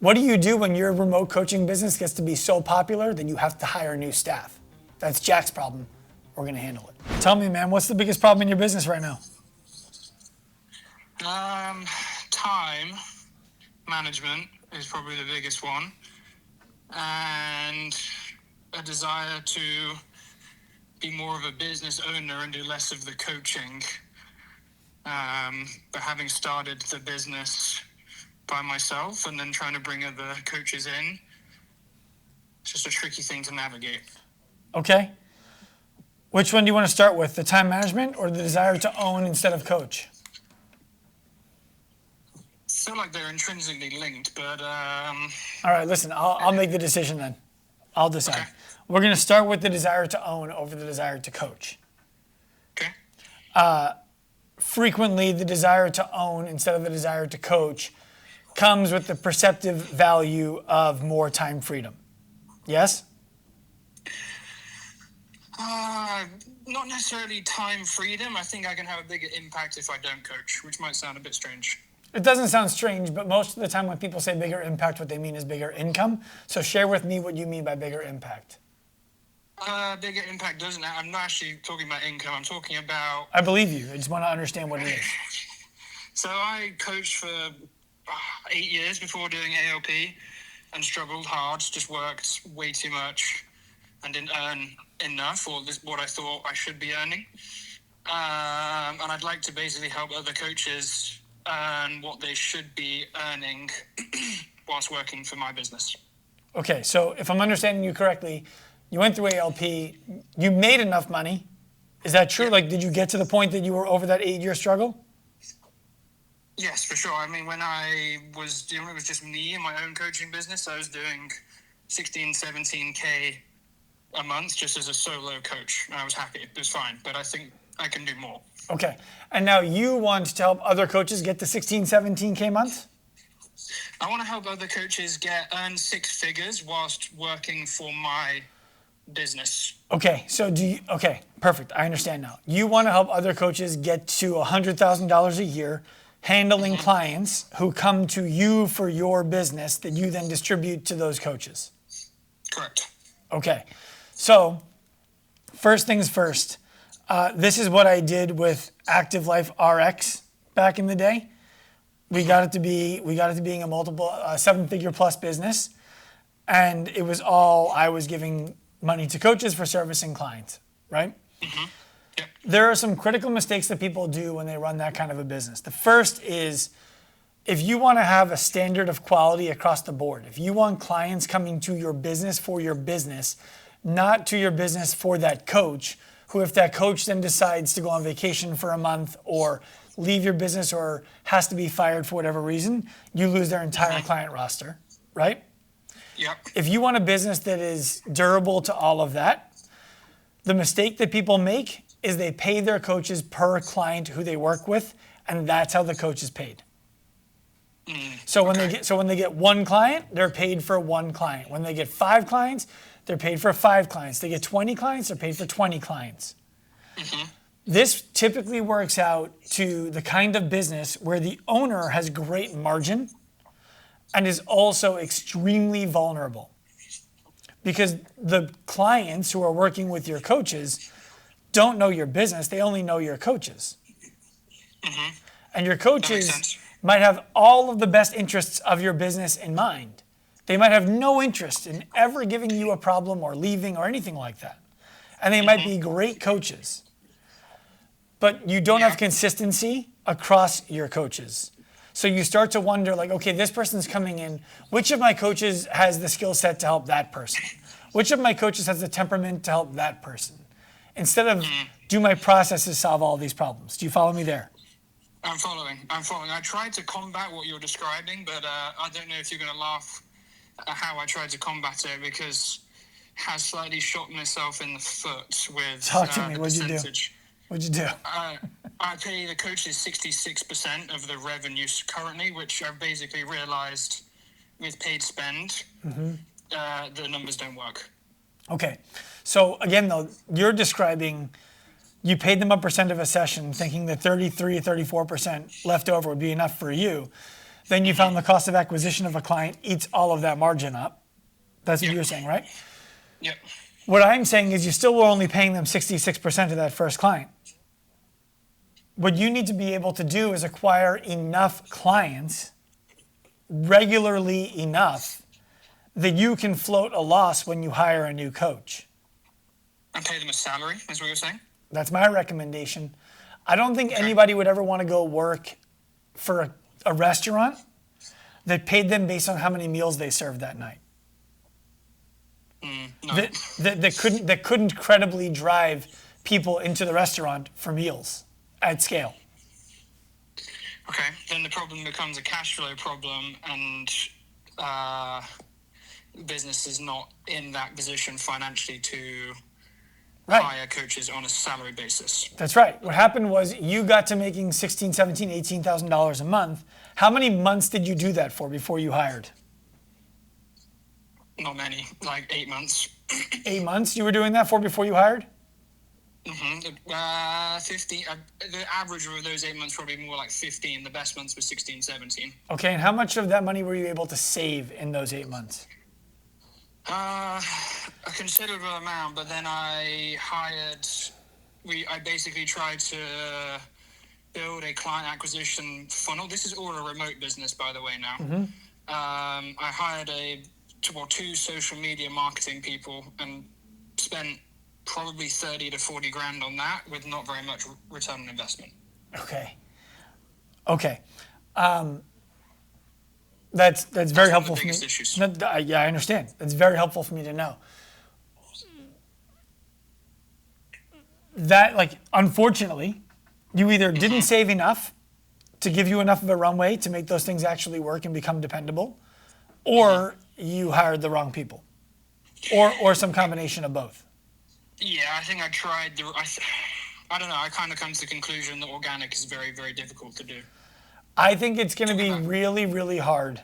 What do you do when your remote coaching business gets to be so popular that you have to hire new staff? That's Jack's problem. We're going to handle it. Tell me, man, what's the biggest problem in your business right now? Time management is probably the biggest one, and a desire to be more of a business owner and do less of the coaching. But having started the business by myself and then trying to bring other coaches in, it's just a tricky thing to navigate. Okay. Which one do you want to start with, the time management or the desire to own instead of coach? I feel like they're intrinsically linked, but... All right, listen, I'll make the decision then. I'll decide. Okay. We're going to start with the desire to own over the desire to coach. Okay. Frequently, the desire to own instead of the desire to coach comes with the perceptive value of more time freedom. Yes? Not necessarily time freedom. I think I can have a bigger impact if I don't coach, which might sound a bit strange. It doesn't sound strange, but most of the time when people say bigger impact, what they mean is bigger income. So share with me what you mean by bigger impact. Bigger impact doesn't... I'm not actually talking about income. I'm talking about... I believe you. I just want to understand what it is. So I coached for 8 years before doing ALP and struggled hard, just worked way too much and didn't earn enough, or what I thought I should be earning. And I'd like to basically help other coaches earn what they should be earning whilst working for my business. Okay, so if I'm understanding you correctly, you went through ALP, you made enough money. Is that true? Yeah. Like, did you get to the point that you were over that 8-year struggle? Yes, for sure. I mean, when it was just me and my own coaching business, I was doing 16, 17K a month just as a solo coach. And I was happy. It was fine. But I think I can do more. Okay. And now you want to help other coaches get to 16, 17K months? I want to help other coaches earn 6 figures whilst working for my business. Okay. So okay, perfect. I understand now. You want to help other coaches get to $100,000 a year handling clients who come to you for your business that you then distribute to those coaches. Correct. Okay. So first things first. This is what I did with Active Life RX back in the day. We got it to being a multiple 7-figure plus business, and it was all I was giving money to coaches for servicing clients, right? Mm-hmm. Yeah. There are some critical mistakes that people do when they run that kind of a business. The first is, if you want to have a standard of quality across the board, if you want clients coming to your business for your business, not to your business for that coach, who if that coach then decides to go on vacation for a month or leave your business or has to be fired for whatever reason, you lose their entire client roster, right? Yep. If you want a business that is durable to all of that, the mistake that people make is they pay their coaches per client who they work with, and that's how the coach is paid. So when they get one client, they're paid for one client. When they get 5 clients, they're paid for 5 clients. They get 20 clients, they're paid for 20 clients. Mm-hmm. This typically works out to the kind of business where the owner has great margin and is also extremely vulnerable. Because the clients who are working with your coaches don't know your business, they only know your coaches. Mm-hmm. And your That makes coaches sense. might have all of the best interests of your business in mind. They might have no interest in ever giving you a problem or leaving or anything like that. And they might be great coaches. But you don't have consistency across your coaches. So you start to wonder, like, okay, this person's coming in. Which of my coaches has the skill set to help that person? Which of my coaches has the temperament to help that person? Instead of, do my processes solve all these problems? Do you follow me there? I'm following. I tried to combat what you're describing, but I don't know if you're going to laugh at how I tried to combat it, because it has slightly shot myself in the foot with Talk to me. the What'd you do? percentage. What'd you do? I pay the coaches 66% of the revenue currently, which I've basically realized with paid spend, the numbers don't work. Okay. So again, though, you're describing you paid them a percent of a session thinking that 33, 34% left over would be enough for you. Then you found the cost of acquisition of a client eats all of that margin up. That's what you're saying, right? Yep. What I'm saying is you still were only paying them 66% of that first client. What you need to be able to do is acquire enough clients, regularly enough, that you can float a loss when you hire a new coach. And pay them a salary, is what you're saying? That's my recommendation. I don't think anybody would ever want to go work for a restaurant that paid them based on how many meals they served that night. No. That couldn't credibly drive people into the restaurant for meals at scale. Okay, then the problem becomes a cash flow problem, and business is not in that position financially to hire coaches on a salary basis. That's right. What happened was you got to making $16,000, $17,000, $18,000 a month. How many months did you do that for before you hired? Not many, like 8 months. 8 months you were doing that for before you hired? 15. The average of those 8 months probably more like 15. The best months were 16, 17. Okay, and how much of that money were you able to save in those 8 months? A considerable amount, but then I basically tried to build a client acquisition funnel. This is all a remote business, by the way, now. I hired two social media marketing people and spent probably 30 to 40 grand on that with not very much return on investment. Okay. That's very helpful for me. Issues. Yeah, I understand. That's very helpful for me to know. That, unfortunately, you either didn't save enough to give you enough of a runway to make those things actually work and become dependable, or you hired the wrong people, or some combination of both. Yeah, I think I tried. I don't know. I kind of come to the conclusion that organic is very, very difficult to do. I think it's going to be really, really hard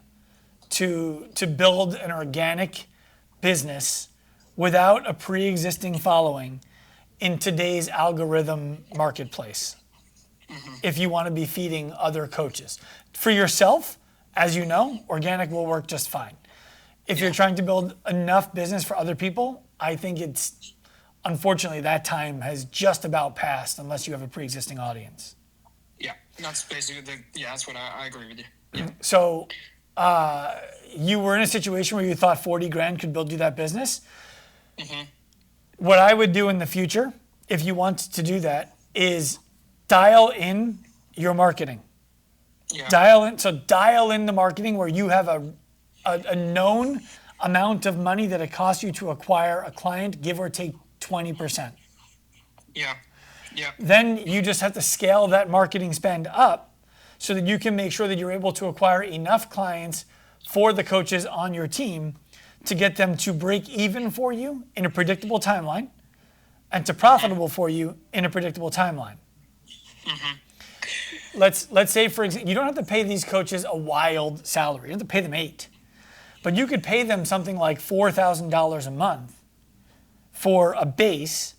to build an organic business without a pre-existing following in today's algorithm marketplace. If you want to be feeding other coaches. For yourself, as you know, organic will work just fine. If you're trying to build enough business for other people, I think unfortunately, that time has just about passed unless you have a pre-existing audience. Yeah, that's basically that's what I agree with you. Yeah. So you were in a situation where you thought 40 grand could build you that business. What I would do in the future, if you want to do that, is dial in your marketing. Yeah. Dial in the marketing where you have a known amount of money that it costs you to acquire a client, give or take 20%. Yeah. Then you just have to scale that marketing spend up so that you can make sure that you're able to acquire enough clients for the coaches on your team to get them to break even for you in a predictable timeline and to profitable for you in a predictable timeline. Let's say, for example, you don't have to pay these coaches a wild salary. You don't have to pay them $8,000. But you could pay them something like $4,000 a month for a base.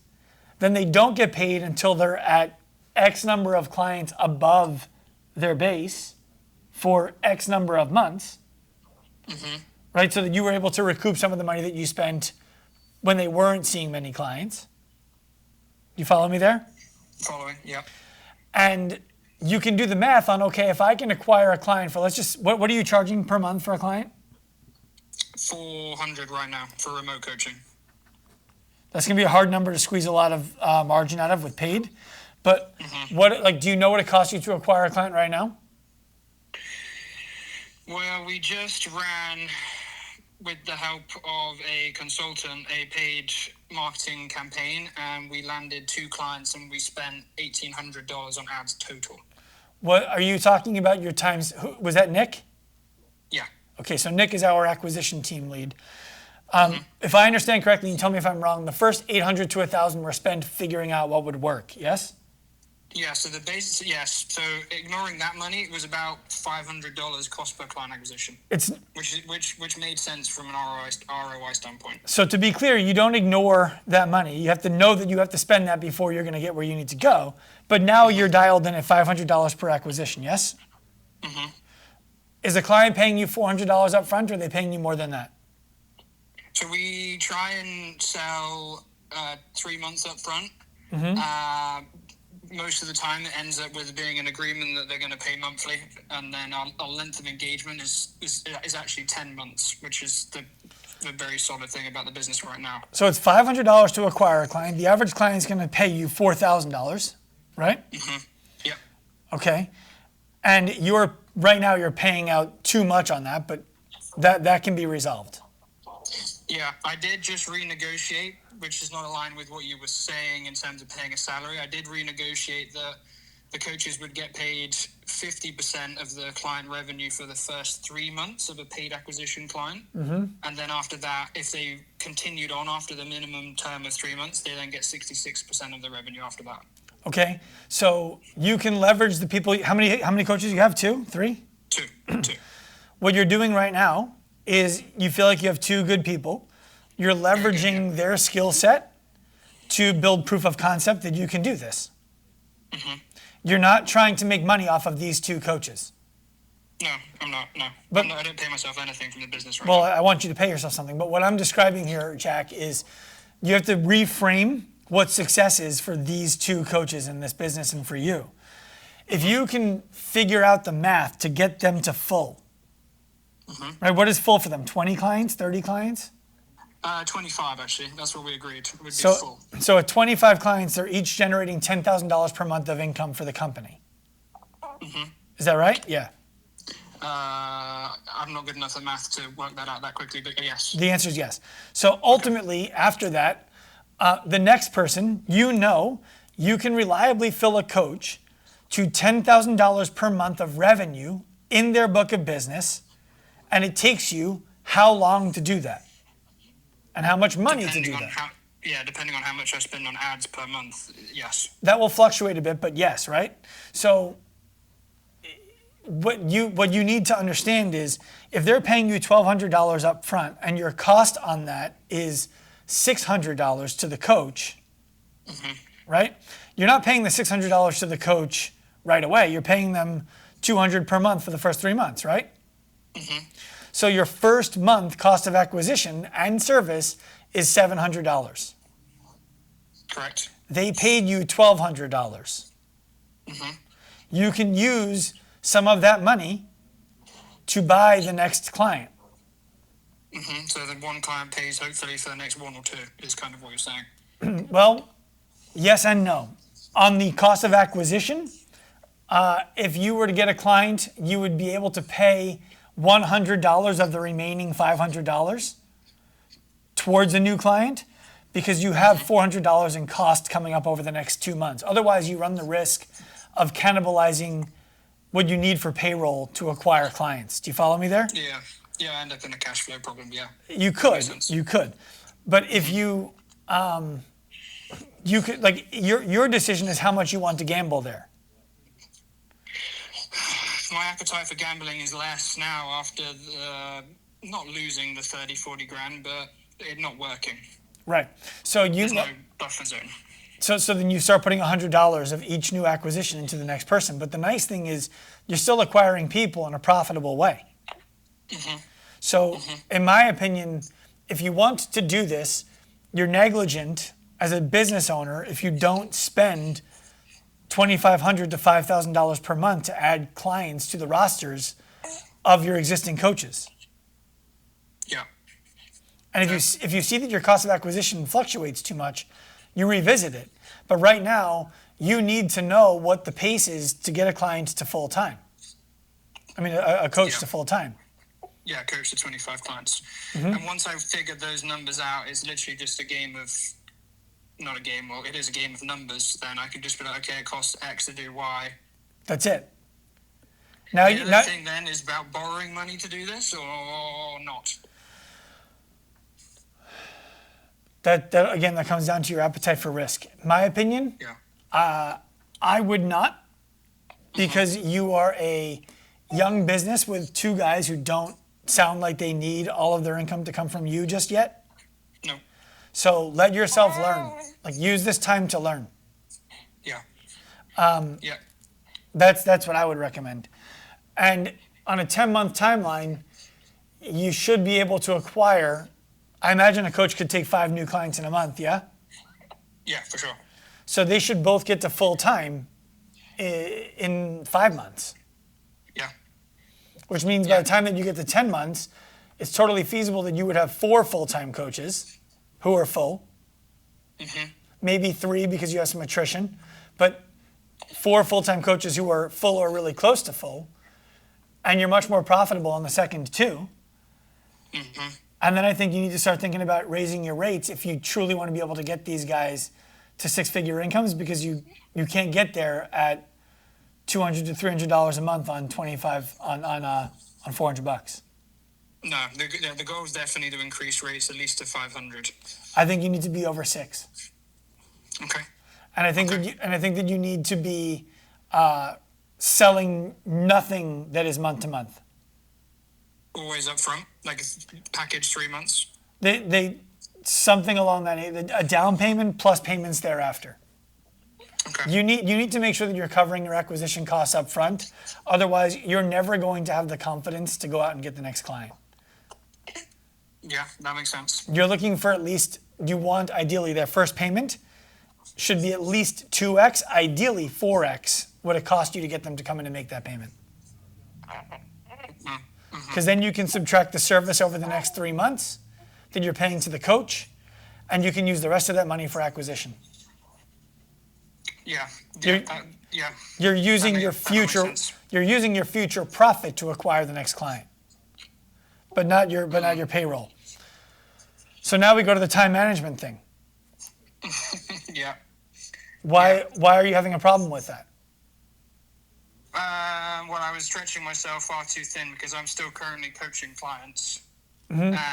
Then they don't get paid until they're at X number of clients above their base for X number of months, right? So that you were able to recoup some of the money that you spent when they weren't seeing many clients. You follow me there? Following, yeah. And you can do the math on, okay, if I can acquire a client for, what are you charging per month for a client? $400 right now for remote coaching. That's going to be a hard number to squeeze a lot of margin out of with paid. But do you know what it costs you to acquire a client right now? Well, we just ran, with the help of a consultant, a paid marketing campaign, and we landed 2 clients and we spent $1,800 on ads total. What are you talking about? Your times? Was that Nick? Yeah. Okay, so Nick is our acquisition team lead. If I understand correctly, you tell me if I'm wrong, the first 800 to 1,000 were spent figuring out what would work, yes? Yeah, so the basis, yes. So ignoring that money, it was about $500 cost per client acquisition. Which made sense from an ROI standpoint. So to be clear, you don't ignore that money. You have to know that you have to spend that before you're going to get where you need to go. But now you're dialed in at $500 per acquisition, yes? Is the client paying you $400 up front, or are they paying you more than that? So we try and sell 3 months up front. Most of the time it ends up with being an agreement that they're going to pay monthly, and then our length of engagement is actually 10 months, which is the very solid thing about the business right now. So it's $500 to acquire a client. The average client is going to pay you $4,000, right? Yeah. Okay. And right now you're paying out too much on that, but that can be resolved. Yeah, I did just renegotiate, which is not aligned with what you were saying in terms of paying a salary. I did renegotiate that the coaches would get paid 50% of the client revenue for the first 3 months of a paid acquisition client. And then after that, if they continued on after the minimum term of 3 months, they then get 66% of the revenue after that. Okay. So you can leverage the people. How many coaches you have? 2, 3? Two. What you're doing right now is you feel like you have 2 good people. You're leveraging their skill set to build proof of concept that you can do this. You're not trying to make money off of these 2 coaches. No, I'm not. No, I don't pay myself anything from the business right Well, now. I want you to pay yourself something. But what I'm describing here, Jack, is you have to reframe what success is for these 2 coaches in this business and for you. If you can figure out the math to get them to full, right? What is full for them? 20 clients, 30 clients? 25 actually. That's what we agreed. Would be So, full. so at 25 clients, they're each generating $10,000 per month of income for the company. Is that right? Yeah. I'm not good enough at math to work that out that quickly, but yes. The answer is yes. So ultimately, after that, the next person, you can reliably fill a coach to $10,000 per month of revenue in their book of business, and it takes you how long to do that? And how much money to do that? Depending on how much I spend on ads per month, yes. That will fluctuate a bit, but yes, right? So what you need to understand is if they're paying you $1,200 up front and your cost on that is $600 to the coach, right? You're not paying the $600 to the coach right away. You're paying them $200 per month for the first 3 months, right? So your first month cost of acquisition and service is $700. Correct. They paid you $1,200. You can use some of that money to buy the next client. So then one client pays hopefully for the next 1 or 2 is kind of what you're saying. Well, yes and no. On the cost of acquisition, if you were to get a client, you would be able to pay $100 of the remaining $500 towards a new client because you have $400 in cost coming up over the next 2 months. Otherwise, you run the risk of cannibalizing what you need for payroll to acquire clients. Do you follow me there? Yeah, I end up in a cash flow problem, yeah. You could. But if you could, like, your decision is how much you want to gamble there. My appetite for gambling is less now after not losing the 30, 40 grand, but it not working. Right. So There's no buffer zone. So then you start putting $100 of each new acquisition into the next person. But the nice thing is you're still acquiring people in a profitable way. So in my opinion, if you want to do this, you're negligent as a business owner if you don't spend $2,500 to $5,000 per month to add clients to the rosters of your existing coaches. Yeah. And if you see that your cost of acquisition fluctuates too much, you revisit it. But right now, you need to know what the pace is to get a client to full time. I mean, a coach to full time. Yeah, coach to 25 clients. And once I've figured those numbers out, it's literally just a game of, not a game, well, it is a game of numbers. Then I can just be like, okay, it costs X to do Y. That's it. Now, The other thing then is about borrowing money to do this or not. That again, that comes down to your appetite for risk. My opinion, I would not, because you are a young business with 2 guys who don't sound like they need all of their income to come from you just yet. No. So let yourself learn. Like, use this time to learn. Yeah. That's what I would recommend. And on a 10-month timeline, you should be able to acquire, I imagine a coach could take 5 new clients in a month, yeah? Yeah, for sure. So they should both get to full time in 5 months, Yeah. which means by the time that you get to 10 months, it's totally feasible that you would have 4 full-time coaches who are full, maybe 3 because you have some attrition, but 4 full-time coaches who are full or really close to full, and you're much more profitable on the second 2. And then I think you need to start thinking about raising your rates if you truly want to be able to get these guys to 6-figure incomes, because you can't get there at $200 to $300 a month on on $400. No, the goal is definitely to increase rates at least to 500. I think you need to be over 6. Okay. And I think that you need to be selling nothing that is month to month. Always up front, like package 3 months. They something along that, a down payment plus payments thereafter. Okay. You need to make sure that you're covering your acquisition costs up front. Otherwise, you're never going to have the confidence to go out and get the next client. Yeah, that makes sense. You're looking for you want ideally their first payment should be at least 2x, ideally 4x what it cost you to get them to come in and make that payment. Because then you can subtract the service over the next 3 months that you're paying to the coach, and you can use the rest of that money for acquisition. Yeah. Yeah. You're using That your makes future. sense. You're using your future profit to acquire the next client, but not your payroll. So now we go to the time management thing. Yeah. Why are you having a problem with that? Well, I was stretching myself far too thin because I'm still currently coaching clients. And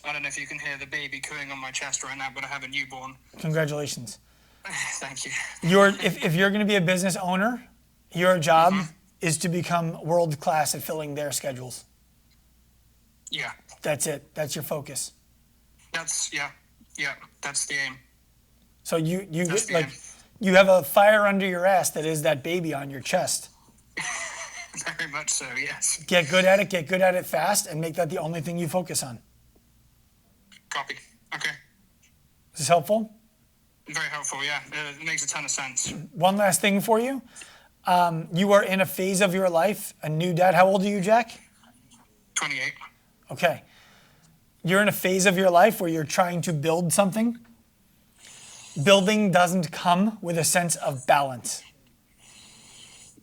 I don't know if you can hear the baby cooing on my chest right now, but I have a newborn. Congratulations. Thank you. If you're going to be a business owner, your job is to become world class at filling their schedules. Yeah. That's it. That's your focus. That's the aim. So you That's get, the like aim. you have a fire under your ass that is that baby on your chest. Very much so, yes. Get good at it fast, and make that the only thing you focus on. Copy. Okay. Is this helpful? Very helpful, yeah. It makes a ton of sense. One last thing for you. You are in a phase of your life, a new dad. How old are you, Jack? 28. Okay. You're in a phase of your life where you're trying to build something. Building doesn't come with a sense of balance.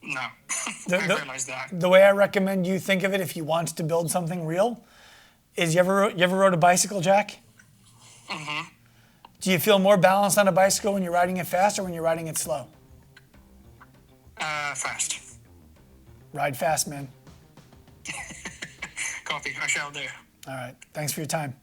No. The- I the- realize that. The way I recommend you think of it if you want to build something real is you ever rode a bicycle, Jack? Do you feel more balanced on a bicycle when you're riding it fast or when you're riding it slow? Fast. Ride fast, man. Copy. I shall do. All right. Thanks for your time.